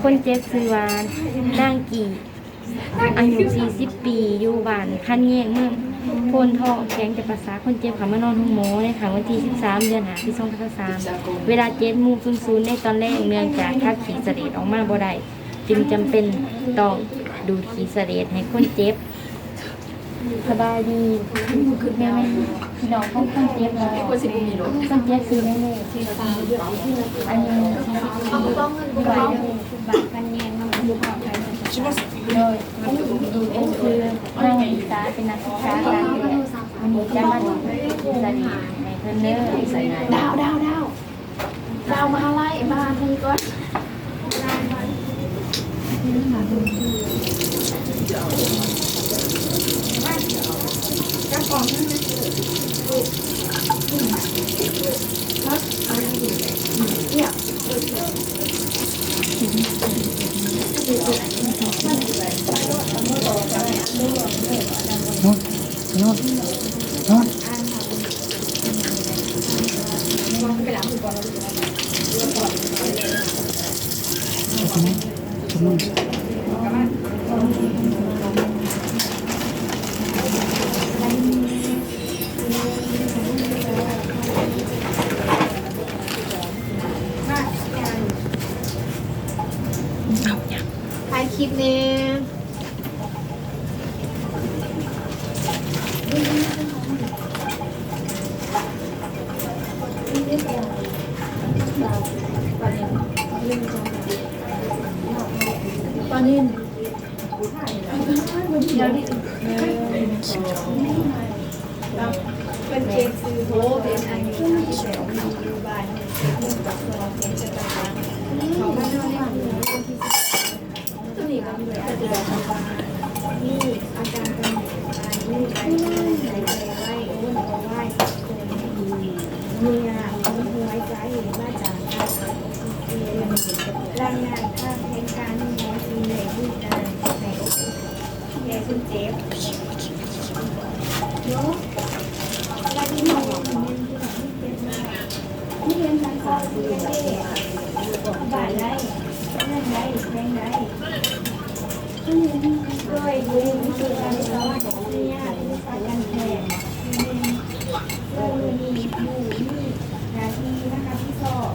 คนเจ็บซื้อว่านางกี่อายุ40 ปีอยู่บ้านคันแยงเมืองโพนทองแข็งจะประสาคนเจ็บเขามานอนห้องหมอในค่ะวันที่13เดือน5ปี2023เวลา7:00ในตอนแรกเนื่องจากคัดขีเสลดออกมาบ่ได้จึงจำเป็นต้องดูดขีเสลดให้คนเจ็บสบายดีคือแม่พี่น้องของคนเจ็บเลยคนเจ็บซื้อได้เลยอันนี้40 ปีบาทคันแยงมาอยู่ห้องใครโดยดูเอ็นคือนั่งศึกษาเป็นนักศึกษาการเรียนมันมีจะมาดูสถาในเทนเนอร์ใส่ดาวมาไล่มาทีก่อนถ่ายคลิปเนี่ยปานินเป็นเกมซื้อโบเป็นอันนี้แบบมีอยู่บ้านเนี่ยกับตัวเป็นจะต่างเขาไม่ได้เนี่ยตัวนี้ก็เลยอาจจะนี่อาการเป็นนี่ใจไว้อ้วนก็ไหวนี่อ่ะมันหัวใจมาจากรายงานภาพเหตุการณ์ในทีในที่การในแย่คุณเจ็บเนาะรายที่หนึ่งเป็นที่ไหนที่เจ็บมากนี่เป็นทางคอคือเล่บาดได้นั่นได้แทงได้ด้วยดูคือการสอนเนี่ยคือการแทงด้วยมีอยู่นี่นาทีนะคะที่สอบ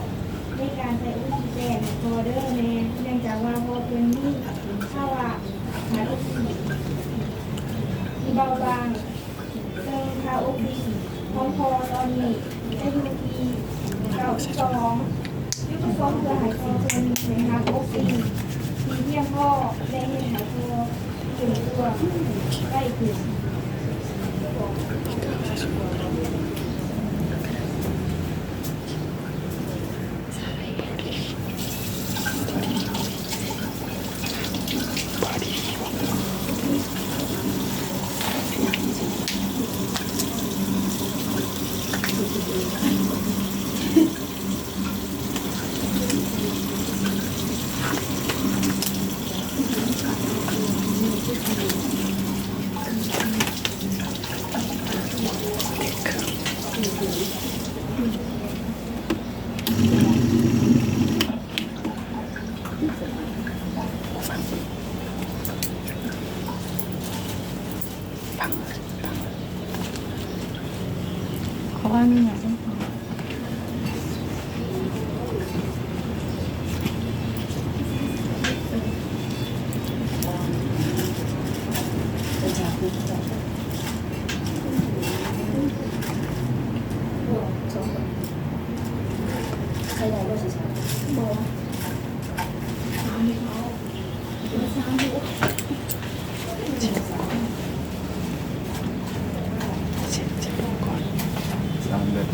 ในการใส่อุปกรณ์โคเดอร์เนื่องจากว่าพอเป็นนี่ถ้าว่าหาอุปกรณ์ที่เบาบางเรื่องค่าอุปกรณ์ของพอตอนนี้ได้ดูที92ยุคสองเพื่อหายคอเป็นนะคะอุปกรณ์ที่เพียงพอได้เห็นหายคอถึงตัวได้ถึงเขาว่ามีอย่างใครได้ก็ใช่ๆบอก3 เดือน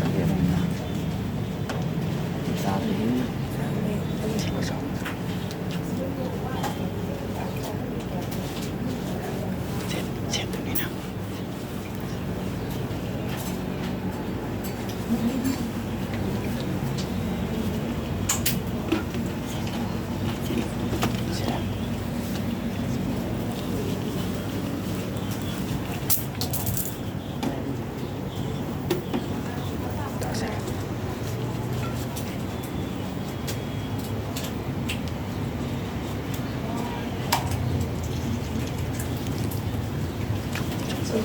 เช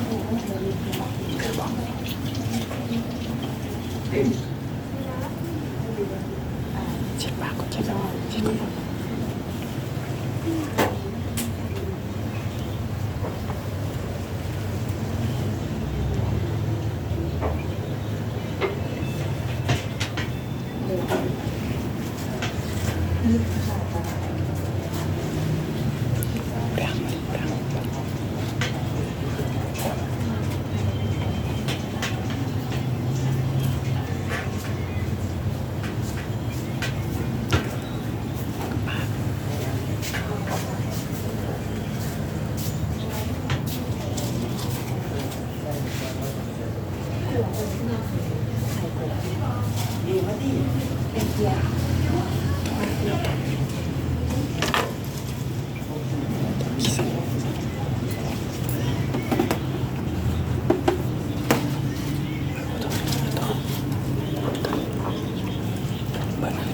็ดปากก่อนเช็ดปากเช็ดปาก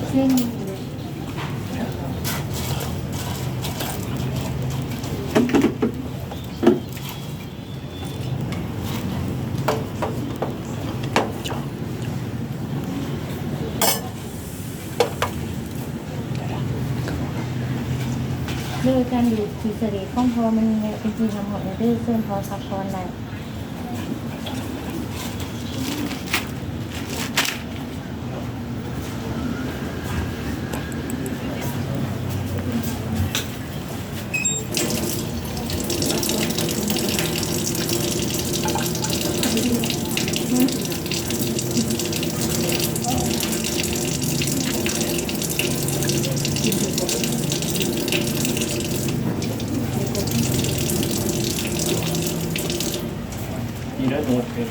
เส้นเลือกการอยู่ที่เสรีข้องพอมันเนี่ยเป็นที่ทำหอเลือกเส้นพอซับซ้อนได้นี่ได้โน้ตเป็น